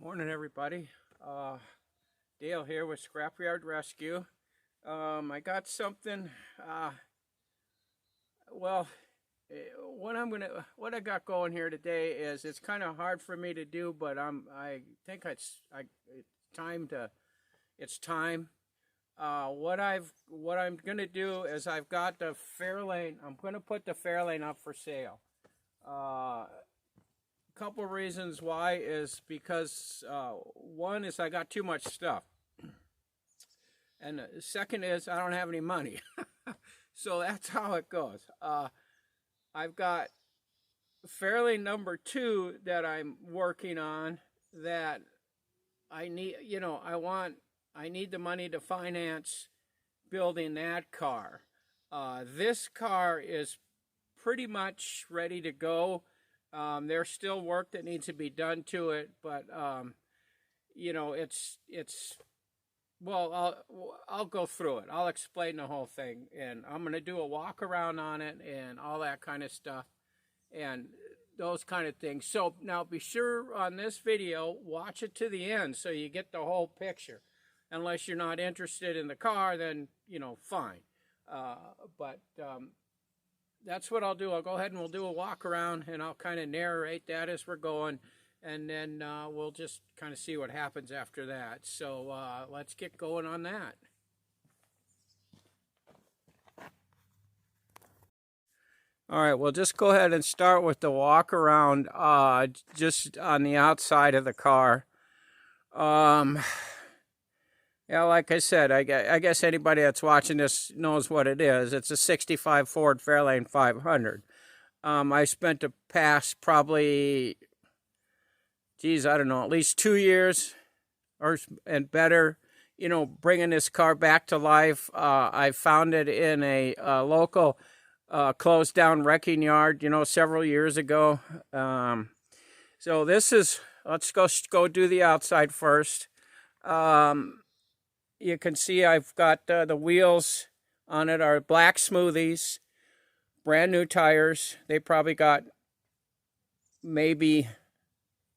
Morning, everybody. Dale here with Scrapyard Rescue. I got something. Well, what I got going here today is it's kind of hard for me to do, but I think it's time. What I'm gonna do is I've got the Fairlane. I'm gonna put the Fairlane up for sale. Couple reasons why is because one is I got too much stuff, and the second is I don't have any money. So that's how it goes. I've got Fairlane number 2 that I'm working on that I need. I need the money to finance building that car. This car is pretty much ready to go. There's still work that needs to be done to it, but well, I'll go through it. I'll explain the whole thing, and I'm gonna do a walk around on it and all that kind of stuff, and those kind of things. So now be sure on this video, watch it to the end so you get the whole picture. Unless you're not interested in the car, then fine. But that's what I'll do. I'll go ahead and we'll do a walk around, and I'll kind of narrate that as we're going, and then we'll just kind of see what happens after that. So let's get going on that. All right, we'll just go ahead and start with the walk around just on the outside of the car. Yeah, like I said, I guess anybody that's watching this knows what it is. It's a 65 Ford Fairlane 500. I spent the past probably, I don't know, at least 2 years and better, bringing this car back to life. I found it in a local closed down wrecking yard, several years ago. So this is, let's go do the outside first. You can see I've got the wheels on it are black smoothies, brand new tires. They probably got maybe,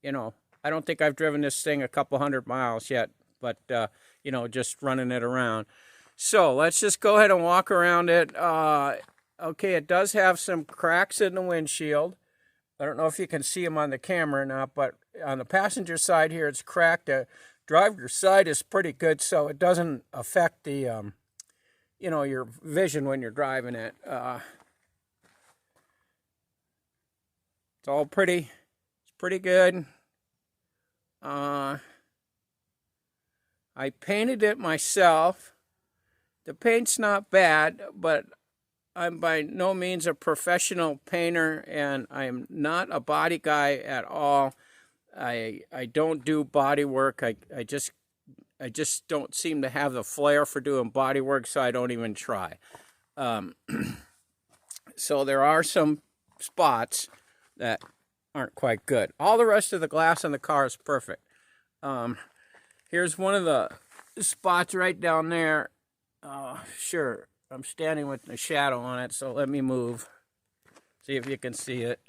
I don't think I've driven this thing a couple 100 miles yet, but, just running it around. So let's just go ahead and walk around it. Okay, it does have some cracks in the windshield. I don't know if you can see them on the camera or not, but on the passenger side here, it's cracked. Driver's side is pretty good, so it doesn't affect the, your vision when you're driving it. It's all pretty good. I painted it myself. The paint's not bad, but I'm by no means a professional painter, and I'm not a body guy at all. I don't do body work. I just don't seem to have the flair for doing body work, so I don't even try. So there are some spots that aren't quite good. All the rest of the glass on the car is perfect. Here's one of the spots right down there. Sure, I'm standing with the shadow on it, so let me move. See if you can see it.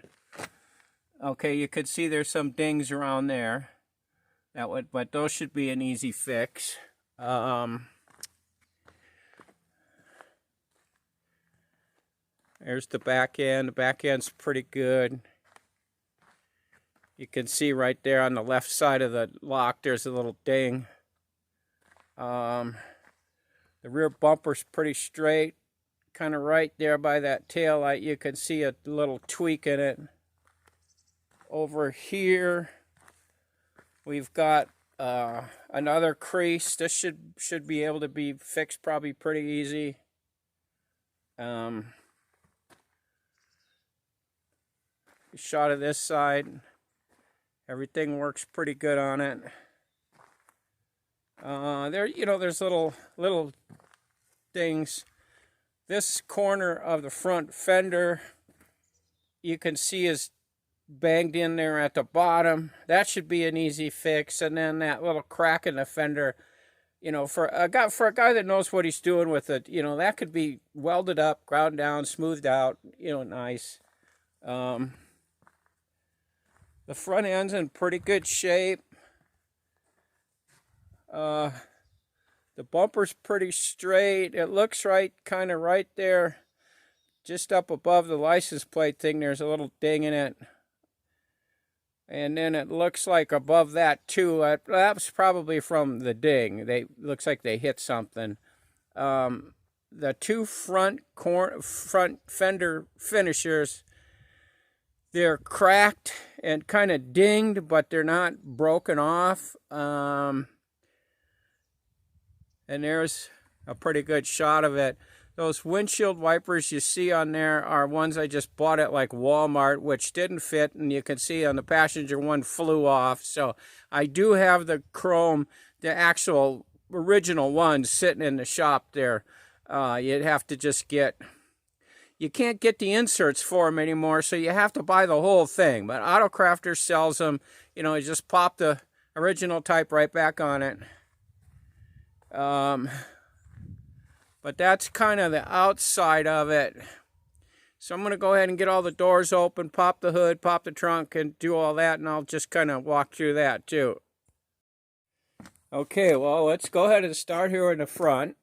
Okay, you could see there's some dings around there. But those should be an easy fix. There's the back end. The back end's pretty good. You can see right there on the left side of the lock, there's a little ding. The rear bumper's pretty straight. Kind of right there by that tail light, you can see a little tweak in it. Over here, we've got another crease. This should be able to be fixed probably pretty easy. Shot of this side. Everything works pretty good on it. There's little things. This corner of the front fender, you can see is banged in there at the bottom. That should be an easy fix. And then that little crack in the fender, for a guy that knows what he's doing with it, that could be welded up, ground down, smoothed out, nice. The front end's in pretty good shape. The bumper's pretty straight. It looks right, kind of right there, just up above the license plate thing. There's a little ding in it. And then it looks like above that too. That's probably from the ding. Looks like they hit something. The two front fender finishers, they're cracked and kind of dinged, but they're not broken off. And there's a pretty good shot of it. Those windshield wipers you see on there are ones I just bought at like Walmart, which didn't fit, and you can see on the passenger one flew off. So I do have the chrome, the actual original ones sitting in the shop there. You'd have to just you can't get the inserts for them anymore, so you have to buy the whole thing. But Autocrafter sells them. You know, you just pop the original type right back on it. But that's kind of the outside of it. So I'm going to go ahead and get all the doors open, pop the hood, pop the trunk, and do all that, and I'll just kind of walk through that too. Okay, well, let's go ahead and start here in the front.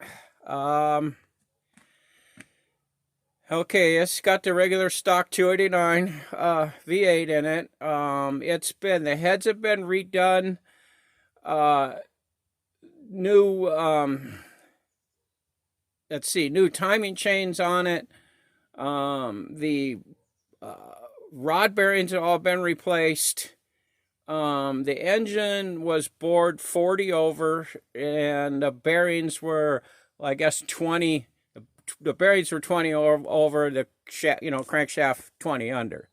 Okay, it's got the regular stock 289 V8 in it. The heads have been redone. New timing chains on it. The rod bearings have all been replaced. The engine was bored 40 over, and the bearings were, I guess, 20. The bearings were 20 over, the crankshaft 20 under.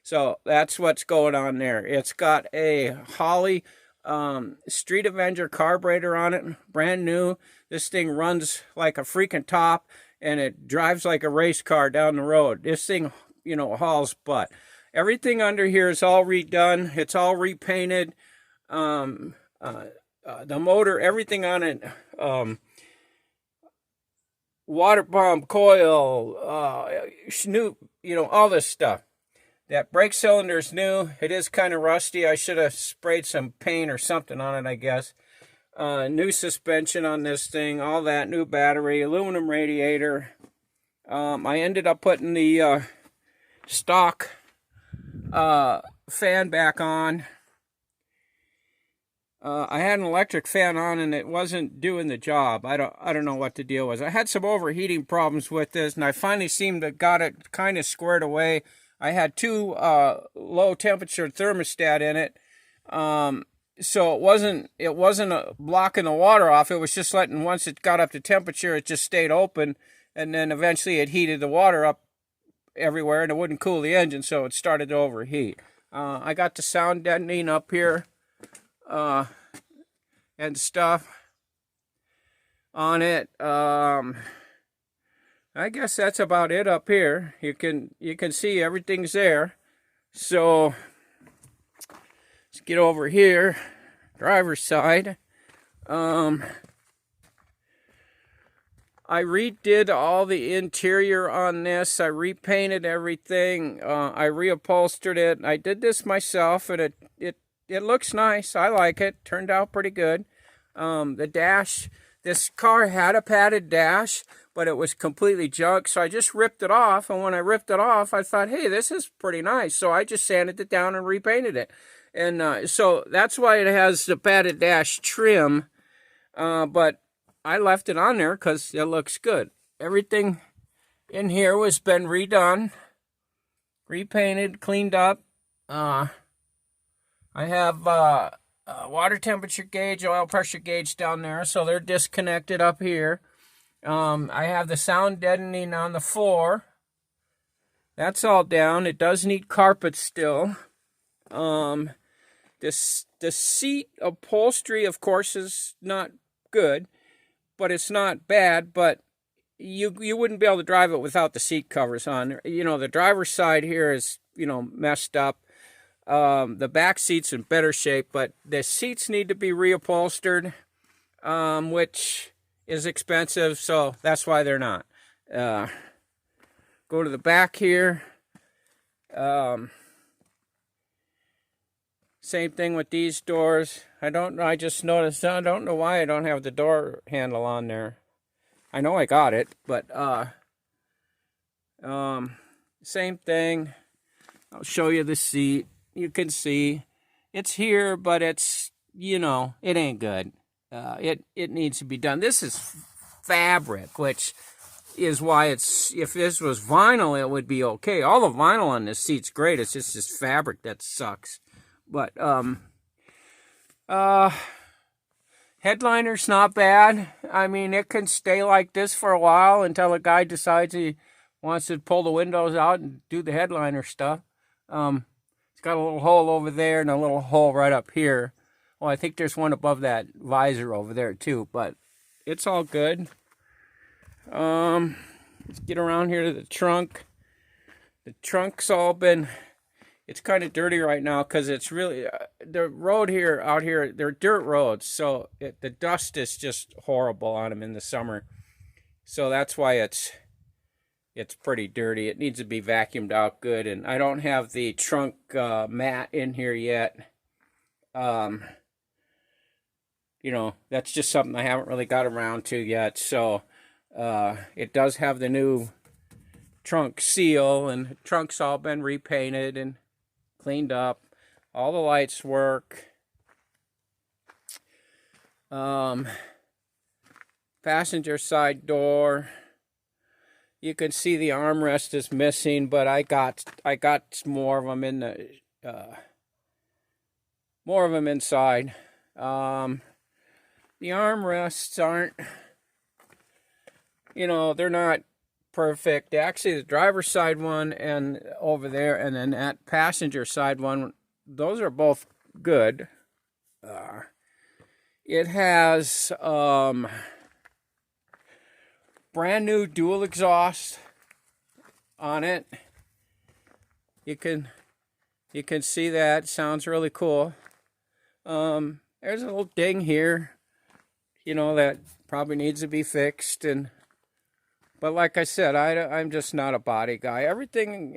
So that's what's going on there. It's got a Holley Street Avenger carburetor on it, brand new. This thing runs like a freaking top, and it drives like a race car down the road. This thing, hauls butt. Everything under here is all redone. It's all repainted. The motor, everything on it, water pump, coil, new, all this stuff. That brake cylinder's new. It is kind of rusty. I should have sprayed some paint or something on it, I guess. New suspension on this thing, all that, new battery, aluminum radiator. I ended up putting the stock fan back on. I had an electric fan on and it wasn't doing the job. I don't know what the deal was. I had some overheating problems with this, and I finally seemed to got it kind of squared away. I had two low temperature thermostat in it, so it wasn't blocking the water off. It was just letting, once it got up to temperature, it just stayed open, and then eventually it heated the water up everywhere, and it wouldn't cool the engine, so it started to overheat. I got the sound deadening up here and stuff on it. I guess that's about it up here. You can see everything's there. So let's get over here, driver's side. I redid all the interior on this. I repainted everything. I reupholstered it. I did this myself, and it looks nice. I like it. Turned out pretty good. The dash, this car had a padded dash, but it was completely junk, so I just ripped it off. And when I ripped it off, I thought, hey, this is pretty nice. So I just sanded it down and repainted it. And so that's why it has the padded dash trim. But I left it on there because it looks good. Everything in here has been redone, repainted, cleaned up. I have water temperature gauge, oil pressure gauge down there, so they're disconnected up here. I have the sound deadening on the floor. That's all down. It does need carpet still. The seat upholstery, of course, is not good, but it's not bad. But you wouldn't be able to drive it without the seat covers on. The driver's side here is messed up. The back seat's in better shape, but the seats need to be reupholstered, which is expensive, so that's why they're not. Go to the back here. Same thing with these doors. I don't know. I just noticed. I don't know why I don't have the door handle on there. I know I got it, but same thing. I'll show you the seat. You can see it's here, but it's, you know, it ain't good. It needs to be done. This is fabric, which is why it's, if this was vinyl, it would be okay. All the vinyl on this seat's great. It's just this fabric that sucks. But headliner's not bad. I mean, it can stay like this for a while until a guy decides he wants to pull the windows out and do the headliner stuff. It's got a little hole over there and a little hole right up here. Well, I think there's one above that visor over there too, but it's all good. Let's get around here to the trunk. The trunk's all been, it's kind of dirty right now because it's really, the road here, out here, they're dirt roads, so the dust is just horrible on them in the summer. So that's why it's pretty dirty. It needs to be vacuumed out good, and I don't have the trunk mat in here yet. You know, that's just something I haven't really got around to yet. So it does have the new trunk seal, and the trunk's all been repainted and cleaned up. All the lights work. Passenger side door. You can see the armrest is missing, but I got more of them in the more of them inside. The armrests aren't, you know, they're not perfect. Actually, the driver's side one and over there, and then that passenger side one, those are both good. It has brand new dual exhaust on it. You can see that. Sounds really cool. There's a little ding here, you know, that probably needs to be fixed. But like I said, I'm just not a body guy. Everything,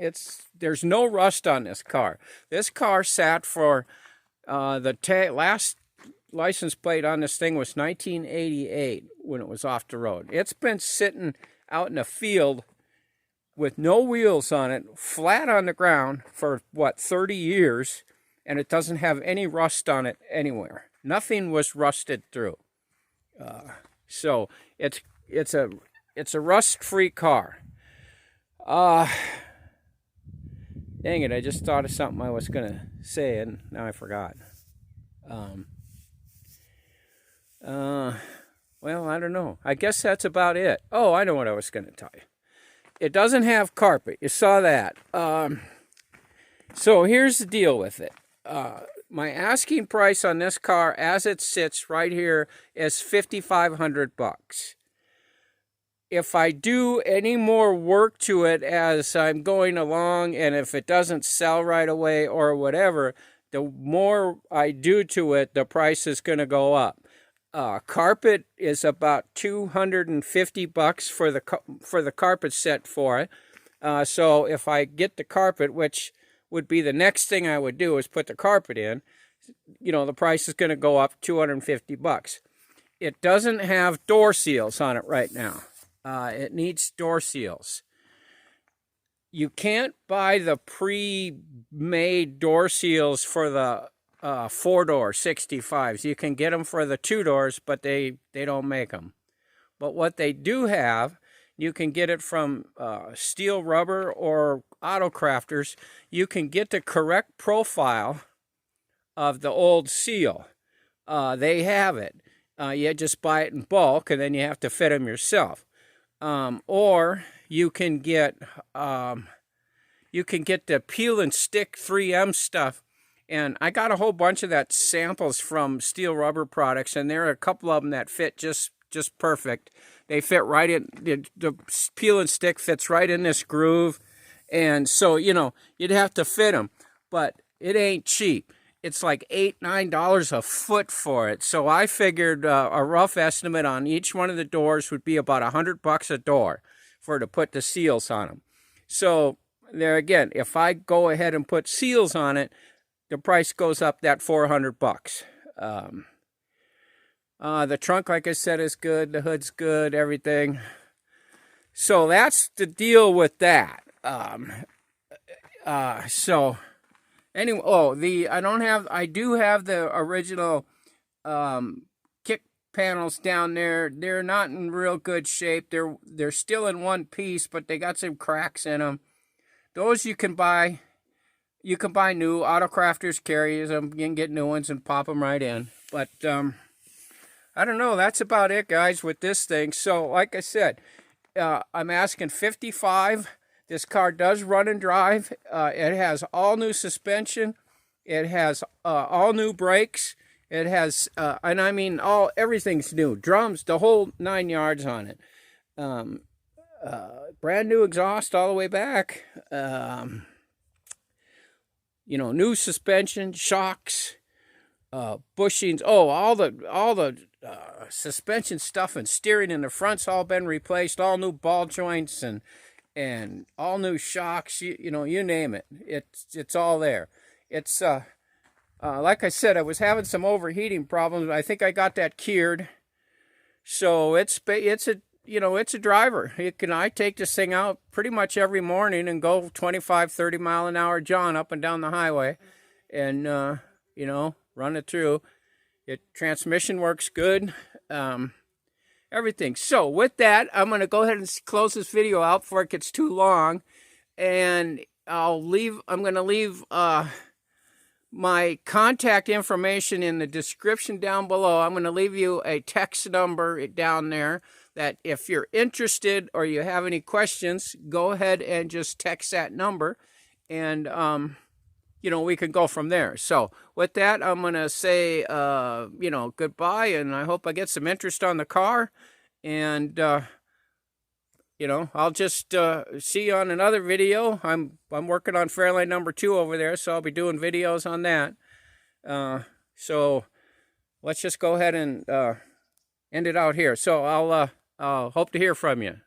there's no rust on this car. This car sat for the last license plate on this thing was 1988 when it was off the road. It's been sitting out in the field with no wheels on it, flat on the ground for, what, 30 years, and it doesn't have any rust on it anywhere. Nothing was rusted through. So it's a rust-free car. Dang it, I just thought of something I was going to say, and now I forgot. Well, I don't know. I guess that's about it. Oh, I know what I was going to tell you. It doesn't have carpet. You saw that. So here's the deal with it. My asking price on this car, as it sits right here, is $5,500. If I do any more work to it as I'm going along, and if it doesn't sell right away or whatever, the more I do to it, the price is going to go up. Carpet is about $250 for the carpet set for it. So if I get the carpet, which would be the next thing I would do is put the carpet in, you know, the price is going to go up $250. It doesn't have door seals on it right now. It needs door seals. You can't buy the pre-made door seals for the 4-door 65s. You can get them for the 2-doors, but they don't make them. But what they do have, you can get it from Steel Rubber or Auto Crafters. You can get the correct profile of the old seal. They have it. You just buy it in bulk, and then you have to fit them yourself. Or you can get the peel and stick 3M stuff. And I got a whole bunch of that samples from Steel Rubber products, and there are a couple of them that fit just perfect. They fit right in, the peel and stick fits right in this groove. And so, you know, you'd have to fit them, but it ain't cheap. It's like $8-9 a foot for it. So I figured a rough estimate on each one of the doors would be about $100 a door to put the seals on them. So there again, if I go ahead and put seals on it, the price goes up that $400. The trunk, like I said, is good. The hood's good. Everything. So that's the deal with that. So anyway, I do have the original kick panels down there. They're not in real good shape. They're still in one piece, but they got some cracks in them. Those you can buy. You can buy new. Autocrafters carries them. You can get new ones and pop them right in. But I don't know. That's about it, guys, with this thing. So, like I said, I'm asking $55. This car does run and drive. It has all new suspension. It has all new brakes. It has, and I mean, everything's new. Drums, the whole 9 yards on it. Brand new exhaust all the way back. New suspension, shocks, bushings. Oh, all the suspension stuff and steering in the front's all been replaced. All new ball joints and all new shocks. You name it. It's all there. It's like I said, I was having some overheating problems. I think I got that cured. So it's a driver. I take this thing out pretty much every morning and go 25, 30 mile an hour John up and down the highway and, run it through. Transmission works good. Everything. So with that, I'm going to go ahead and close this video out before it gets too long. And I'm going to leave my contact information in the description down below. I'm going to leave you a text number down there that if you're interested or you have any questions, go ahead and just text that number. And, we can go from there. So with that, I'm going to say, goodbye. And I hope I get some interest on the car. And, I'll just see you on another video. I'm working on Fairlane number 2 over there, so I'll be doing videos on that. So let's just go ahead and end it out here. So I'll hope to hear from you.